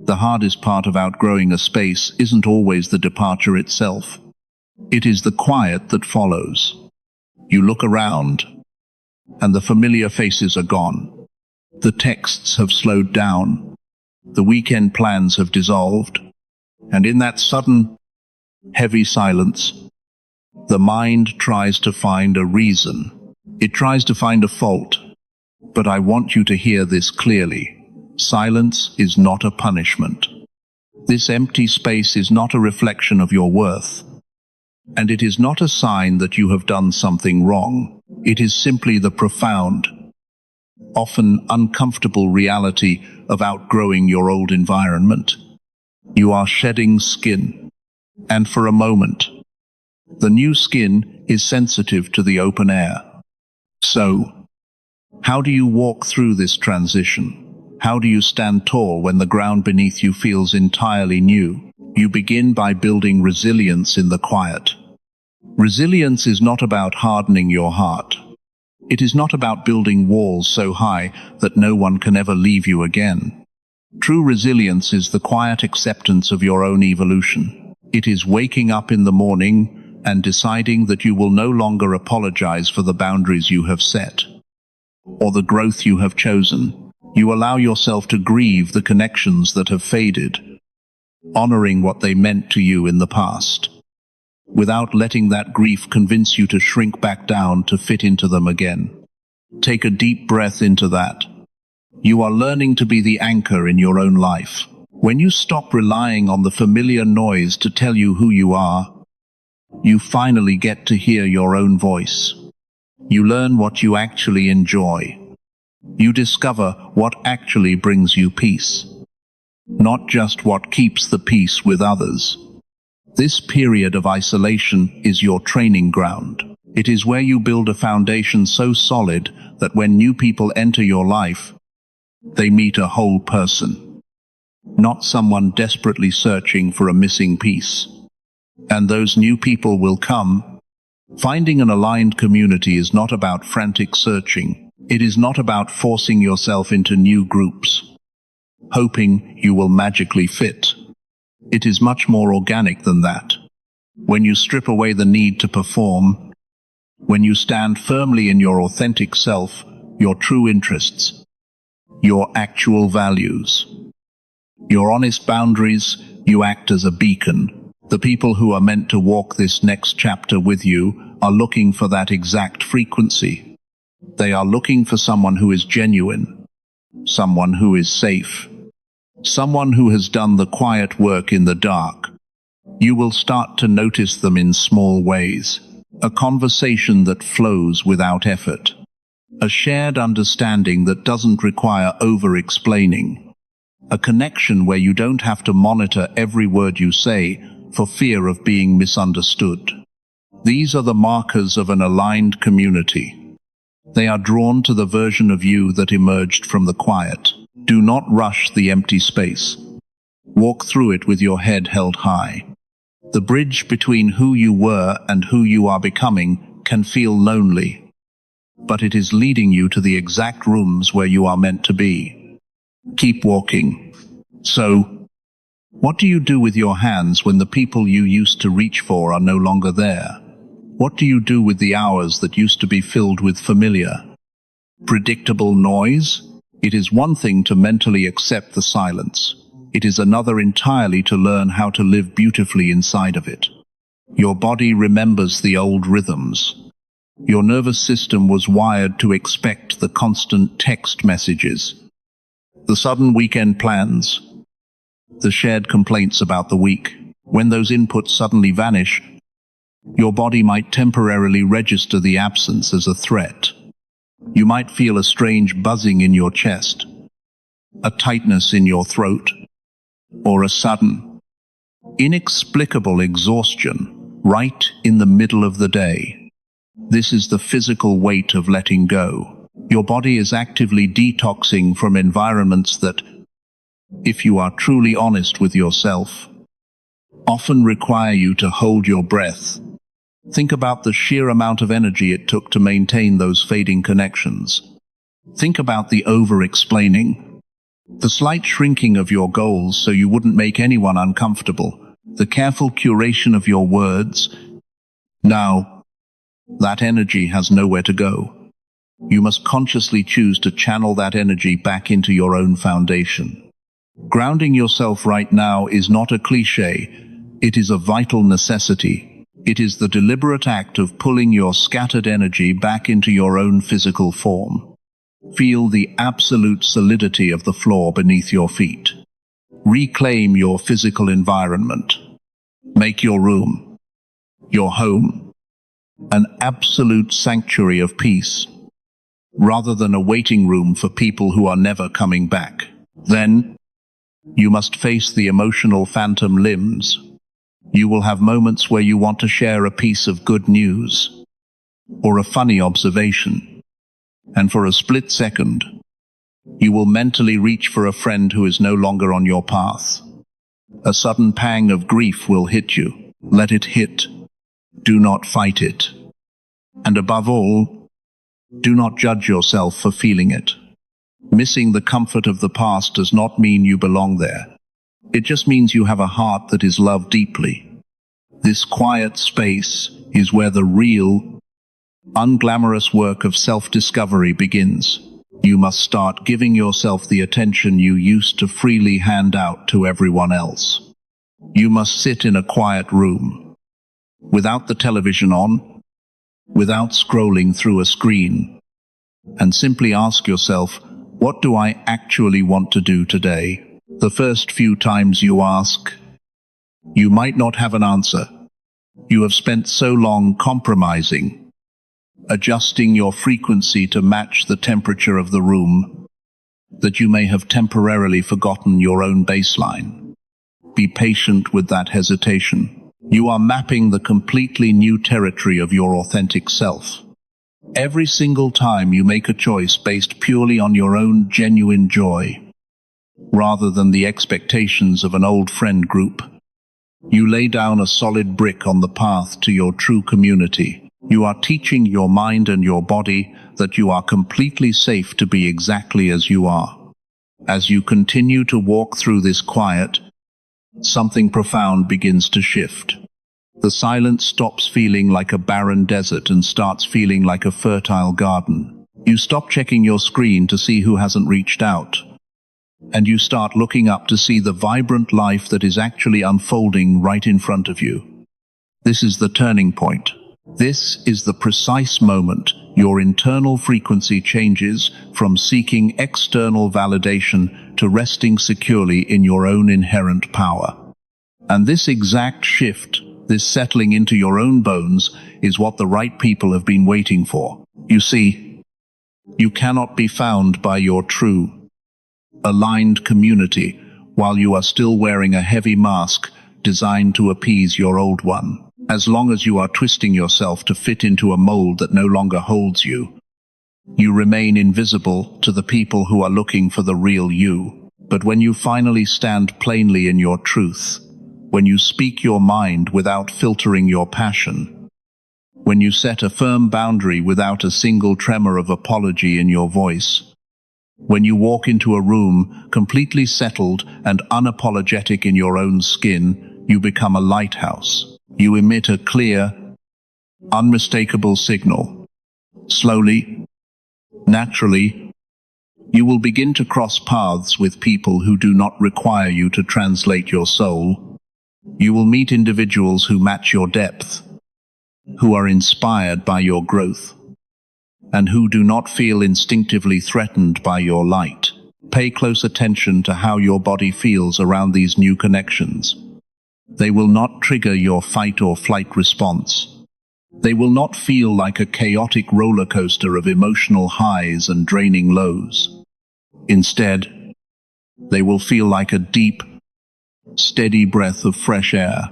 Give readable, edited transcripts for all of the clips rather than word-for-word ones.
The hardest part of outgrowing a space isn't always the departure itself. It is the quiet that follows. You look around, and the familiar faces are gone. The texts have slowed down. The weekend plans have dissolved. And in that sudden, heavy silence, the mind tries to find a reason. It tries to find a fault. But I want you to hear this clearly. Silence is not a punishment. This empty space is not a reflection of your worth. And it is not a sign that you have done something wrong. It is simply the profound, often uncomfortable reality of outgrowing your old environment. You are shedding skin. And for a moment, the new skin is sensitive to the open air. So, how do you walk through this transition? How do you stand tall when the ground beneath you feels entirely new? You begin by building resilience in the quiet. Resilience is not about hardening your heart. It is not about building walls so high that no one can ever leave you again. True resilience is the quiet acceptance of your own evolution. It is waking up in the morning and deciding that you will no longer apologize for the boundaries you have set, or the growth you have chosen. You allow yourself to grieve the connections that have faded, honoring what they meant to you in the past, without letting that grief convince you to shrink back down to fit into them again. Take a deep breath into that. You are learning to be the anchor in your own life. When you stop relying on the familiar noise to tell you who you are, you finally get to hear your own voice. You learn what you actually enjoy. You discover what actually brings you peace, not just what keeps the peace with others. This period of isolation is your training ground. It is where you build a foundation so solid that when new people enter your life, they meet a whole person, not someone desperately searching for a missing piece. And those new people will come. Finding an aligned community is not about frantic searching. It is not about forcing yourself into new groups, hoping you will magically fit. It is much more organic than that. When you strip away the need to perform, when you stand firmly in your authentic self, your true interests, your actual values, your honest boundaries, you act as a beacon. The people who are meant to walk this next chapter with you are looking for that exact frequency. They are looking for someone who is genuine, someone who is safe, someone who has done the quiet work in the dark. You will start to notice them in small ways. A conversation that flows without effort. A shared understanding that doesn't require over-explaining. A connection where you don't have to monitor every word you say for fear of being misunderstood. These are the markers of an aligned community. They are drawn to the version of you that emerged from the quiet. Do not rush the empty space. Walk through it with your head held high. The bridge between who you were and who you are becoming can feel lonely, but it is leading you to the exact rooms where you are meant to be. Keep walking. So, what do you do with your hands when the people you used to reach for are no longer there? What do you do with the hours that used to be filled with familiar, predictable noise? It is one thing to mentally accept the silence. It is another entirely to learn how to live beautifully inside of it. Your body remembers the old rhythms. Your nervous system was wired to expect the constant text messages, the sudden weekend plans, the shared complaints about the week. When those inputs suddenly vanish, your body might temporarily register the absence as a threat. You might feel a strange buzzing in your chest, a tightness in your throat, or a sudden, inexplicable exhaustion right in the middle of the day. This is the physical weight of letting go. Your body is actively detoxing from environments that, if you are truly honest with yourself, often require you to hold your breath. Think about the sheer amount of energy it took to maintain those fading connections. Think about the over-explaining, The slight shrinking of your goals so you wouldn't make anyone uncomfortable. The careful curation of your words. Now, that energy has nowhere to go. You must consciously choose to channel that energy back into your own foundation. Grounding yourself right now is not a cliché. It is a vital necessity. It is the deliberate act of pulling your scattered energy back into your own physical form. Feel the absolute solidity of the floor beneath your feet. Reclaim your physical environment. Make your room, your home, an absolute sanctuary of peace, rather than a waiting room for people who are never coming back. Then, you must face the emotional phantom limbs. You will have moments where you want to share a piece of good news, or a funny observation, and for a split second, you will mentally reach for a friend who is no longer on your path. A sudden pang of grief will hit you. Let it hit. Do not fight it. And above all, do not judge yourself for feeling it. Missing the comfort of the past does not mean you belong there. It just means you have a heart that is loved deeply. This quiet space is where the real, unglamorous work of self-discovery begins. You must start giving yourself the attention you used to freely hand out to everyone else. You must sit in a quiet room, without the television on, without scrolling through a screen, and simply ask yourself, what do I actually want to do today? The first few times you ask, you might not have an answer. You have spent so long compromising, adjusting your frequency to match the temperature of the room, that you may have temporarily forgotten your own baseline. Be patient with that hesitation. You are mapping the completely new territory of your authentic self. Every single time you make a choice based purely on your own genuine joy, rather than the expectations of an old friend group, you lay down a solid brick on the path to your true community. You are teaching your mind and your body that you are completely safe to be exactly as you are. As you continue to walk through this quiet, something profound begins to shift. The silence stops feeling like a barren desert and starts feeling like a fertile garden. You stop checking your screen to see who hasn't reached out, and you start looking up to see the vibrant life that is actually unfolding right in front of you. This is the turning point. This is the precise moment your internal frequency changes from seeking external validation to resting securely in your own inherent power. And this exact shift, this settling into your own bones, is what the right people have been waiting for. You see, you cannot be found by your true, aligned community while you are still wearing a heavy mask designed to appease your old one. As long as you are twisting yourself to fit into a mold that no longer holds you, you remain invisible to the people who are looking for the real you. But when you finally stand plainly in your truth, when you speak your mind without filtering your passion, when you set a firm boundary without a single tremor of apology in your voice, when you walk into a room completely settled and unapologetic in your own skin, you become a lighthouse. You emit a clear, unmistakable signal. Slowly, naturally, you will begin to cross paths with people who do not require you to translate your soul. You will meet individuals who match your depth, who are inspired by your growth, and who do not feel instinctively threatened by your light. Pay close attention to how your body feels around these new connections. They will not trigger your fight or flight response. They will not feel like a chaotic roller coaster of emotional highs and draining lows. Instead, they will feel like a deep, steady breath of fresh air.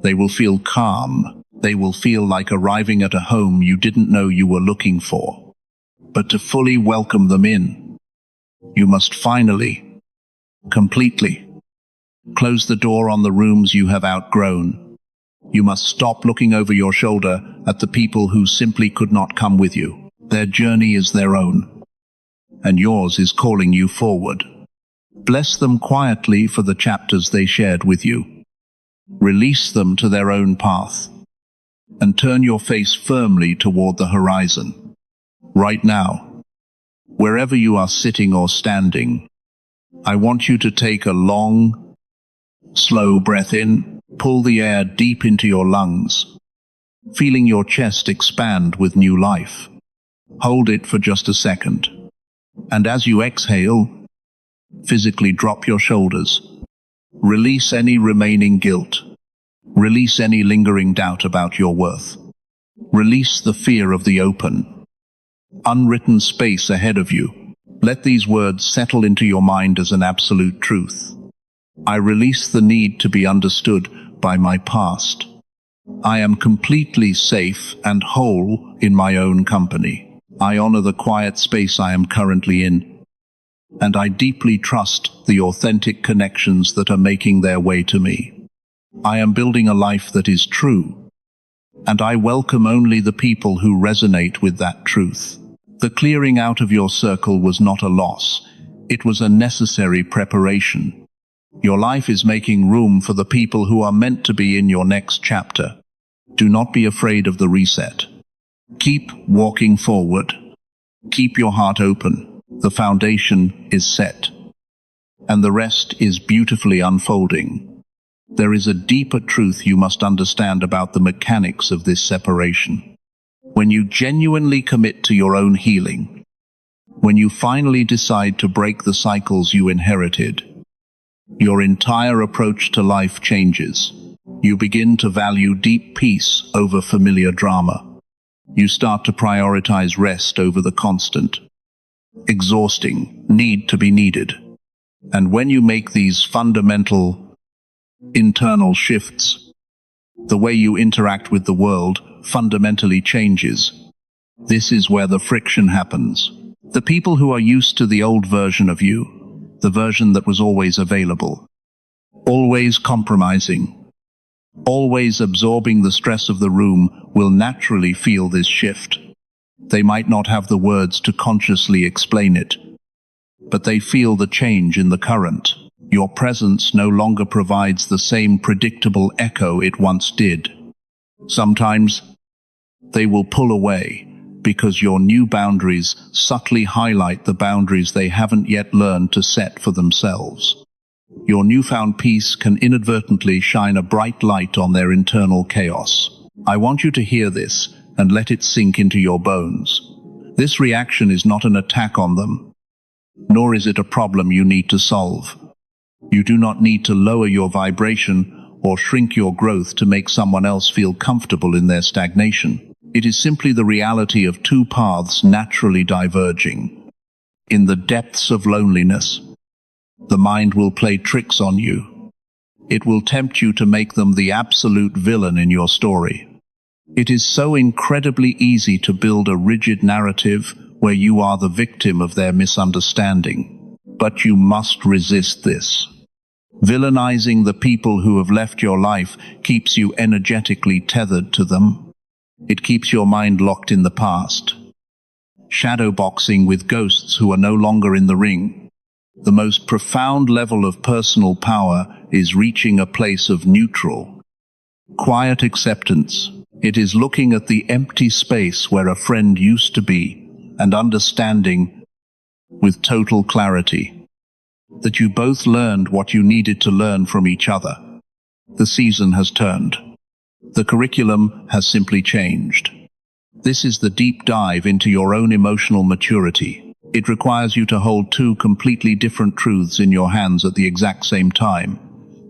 They will feel calm. They will feel like arriving at a home you didn't know you were looking for. But to fully welcome them in, you must finally, completely, close the door on the rooms you have outgrown. You must stop looking over your shoulder at the people who simply could not come with you. Their journey is their own, and yours is calling you forward. Bless them quietly for the chapters they shared with you. Release them to their own path, and turn your face firmly toward the horizon. Right now, wherever you are sitting or standing, I want you to take a long, slow breath in. Pull the air deep into your lungs, feeling your chest expand with new life. Hold it for just a second, and as you exhale, physically drop your shoulders. Release any remaining guilt. Release any lingering doubt about your worth. Release the fear of the open, unwritten space ahead of you. Let these words settle into your mind as an absolute truth. I release the need to be understood by my past. I am completely safe and whole in my own company. I honor the quiet space I am currently in, and I deeply trust the authentic connections that are making their way to me. I am building a life that is true, and I welcome only the people who resonate with that truth. The clearing out of your circle was not a loss. It was a necessary preparation. Your life is making room for the people who are meant to be in your next chapter. Do not be afraid of the reset. Keep walking forward. Keep your heart open. The foundation is set, and the rest is beautifully unfolding. There is a deeper truth you must understand about the mechanics of this separation. When you genuinely commit to your own healing, when you finally decide to break the cycles you inherited, your entire approach to life changes. You begin to value deep peace over familiar drama. You start to prioritize rest over the constant, exhausting need to be needed. And when you make these fundamental internal shifts, the way you interact with the world fundamentally changes. This is where the friction happens. The people who are used to the old version of you, the version that was always available, always compromising, always absorbing the stress of the room, will naturally feel this shift. They might not have the words to consciously explain it, but they feel the change in the current. Your presence no longer provides the same predictable echo it once did. Sometimes they will pull away because your new boundaries subtly highlight the boundaries they haven't yet learned to set for themselves. Your newfound peace can inadvertently shine a bright light on their internal chaos. I want you to hear this and let it sink into your bones. This reaction is not an attack on them, nor is it a problem you need to solve. You do not need to lower your vibration or shrink your growth to make someone else feel comfortable in their stagnation. It is simply the reality of two paths naturally diverging. In the depths of loneliness, the mind will play tricks on you. It will tempt you to make them the absolute villain in your story. It is so incredibly easy to build a rigid narrative where you are the victim of their misunderstanding. But you must resist this. Villainizing the people who have left your life keeps you energetically tethered to them. It keeps your mind locked in the past, shadowboxing with ghosts who are no longer in the ring. The most profound level of personal power is reaching a place of neutral, quiet acceptance. It is looking at the empty space where a friend used to be and understanding with total clarity that you both learned what you needed to learn from each other. The season has turned. The curriculum has simply changed. This is the deep dive into your own emotional maturity. It requires you to hold two completely different truths in your hands at the exact same time.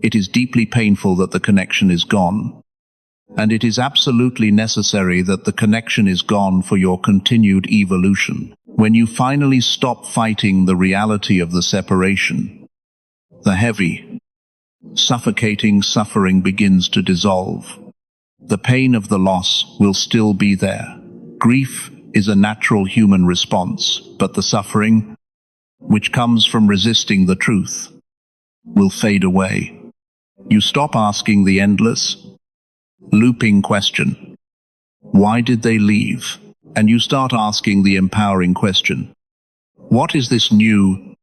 It is deeply painful that the connection is gone, and it is absolutely necessary that the connection is gone for your continued evolution. When you finally stop fighting the reality of the separation, the heavy, suffocating suffering begins to dissolve. The pain of the loss will still be there. Grief is a natural human response, but the suffering, which comes from resisting the truth, will fade away. You stop asking the endless, looping question, why did they leave? And you start asking the empowering question, what is this new,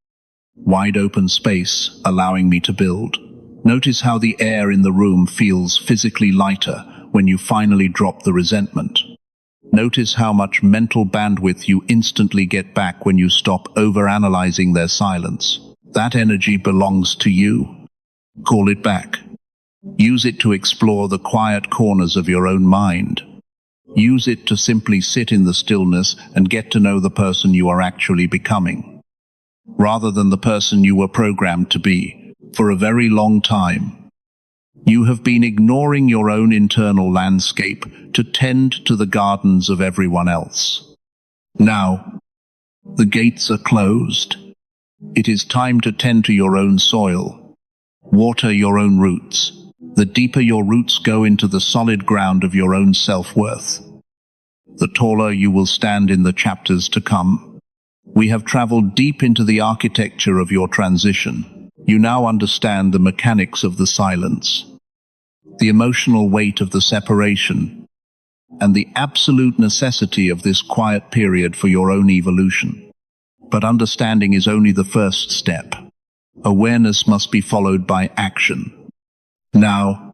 Wide open space, allowing me to build. Notice how the air in the room feels physically lighter when you finally drop the resentment. Notice how much mental bandwidth you instantly get back when you stop overanalyzing their silence. That energy belongs to you. Call it back. Use it to explore the quiet corners of your own mind. Use it to simply sit in the stillness and get to know the person you are actually becoming, rather than the person you were programmed to be. For a very long time, you have been ignoring your own internal landscape to tend to the gardens of everyone else. Now, the gates are closed. It is time to tend to your own soil, water your own roots. The deeper your roots go into the solid ground of your own self-worth, the taller you will stand in the chapters to come. We have traveled deep into the architecture of your transition. You now understand the mechanics of the silence, the emotional weight of the separation, and the absolute necessity of this quiet period for your own evolution. But understanding is only the first step. Awareness must be followed by action. Now,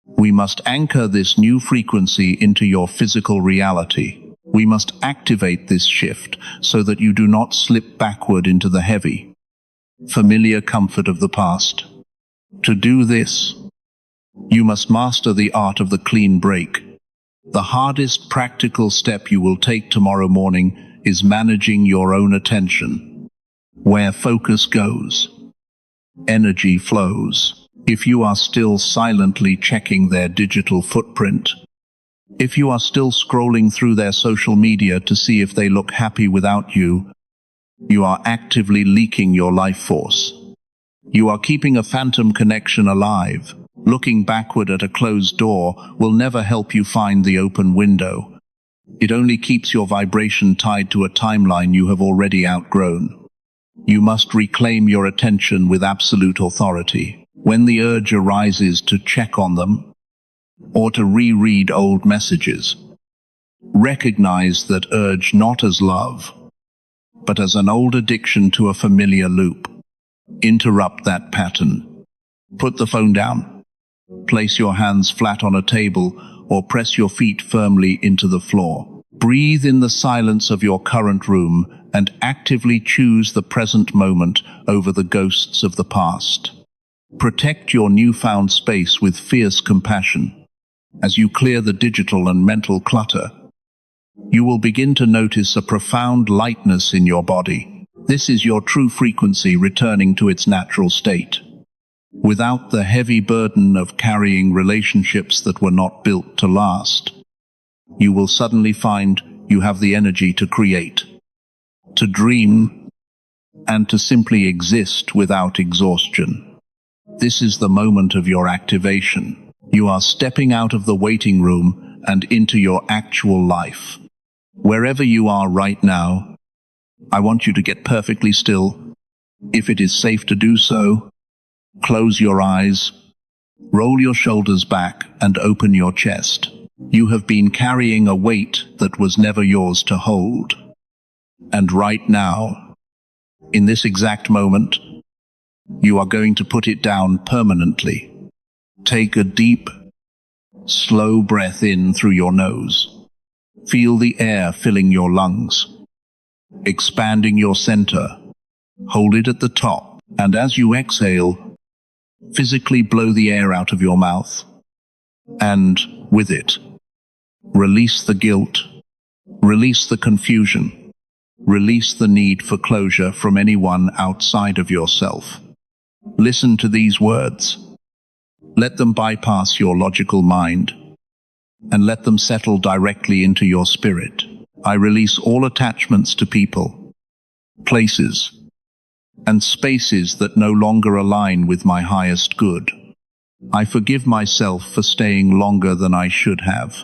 we must anchor this new frequency into your physical reality. We must activate this shift so that you do not slip backward into the heavy, familiar comfort of the past. To do this, you must master the art of the clean break. The hardest practical step you will take tomorrow morning is managing your own attention. Where focus goes, energy flows. If you are still silently checking their digital footprint, if you are still scrolling through their social media to see if they look happy without you, you are actively leaking your life force. You are keeping a phantom connection alive. Looking backward at a closed door will never help you find the open window. It only keeps your vibration tied to a timeline you have already outgrown. You must reclaim your attention with absolute authority. When the urge arises to check on them, or to reread old messages, recognize that urge not as love, but as an old addiction to a familiar loop. Interrupt that pattern. Put the phone down. Place your hands flat on a table or press your feet firmly into the floor. Breathe in the silence of your current room and actively choose the present moment over the ghosts of the past. Protect your newfound space with fierce compassion. As you clear the digital and mental clutter, you will begin to notice a profound lightness in your body. This is your true frequency returning to its natural state. Without the heavy burden of carrying relationships that were not built to last, you will suddenly find you have the energy to create, to dream, and to simply exist without exhaustion. This is the moment of your activation. You are stepping out of the waiting room and into your actual life. Wherever you are right now, I want you to get perfectly still. If it is safe to do so, close your eyes, roll your shoulders back, and open your chest. You have been carrying a weight that was never yours to hold. And right now, in this exact moment, you are going to put it down permanently. Take a deep, slow breath in through your nose. Feel the air filling your lungs, expanding your center. Hold it at the top, and as you exhale, physically blow the air out of your mouth. And with it, release the guilt, release the confusion, release the need for closure from anyone outside of yourself. Listen to these words. Let them bypass your logical mind, and let them settle directly into your spirit. I release all attachments to people, places, and spaces that no longer align with my highest good. I forgive myself for staying longer than I should have,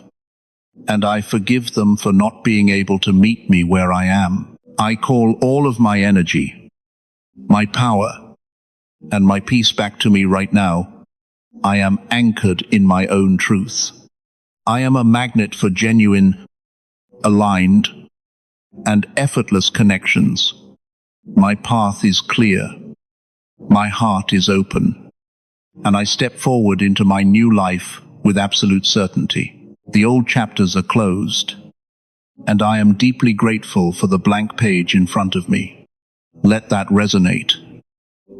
and I forgive them for not being able to meet me where I am. I call all of my energy, my power, and my peace back to me right now. I am anchored in my own truth. I am a magnet for genuine, aligned, and effortless connections. My path is clear. My heart is open, and I step forward into my new life with absolute certainty. The old chapters are closed, and I am deeply grateful for the blank page in front of me. Let that resonate.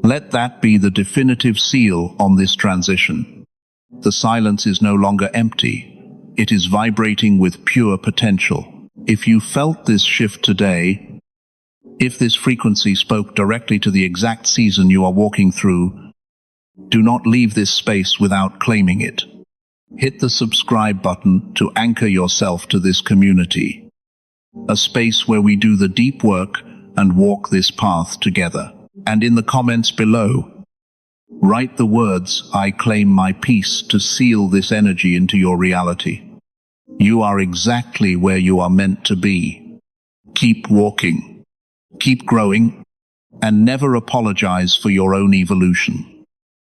Let that be the definitive seal on this transition. The silence is no longer empty. It is vibrating with pure potential. If you felt this shift today, if this frequency spoke directly to the exact season you are walking through, do not leave this space without claiming it. Hit the subscribe button to anchor yourself to this community, a space where we do the deep work and walk this path together. And in the comments below, write the words, "I claim my peace," to seal this energy into your reality. You are exactly where you are meant to be. Keep walking, keep growing, and never apologize for your own evolution.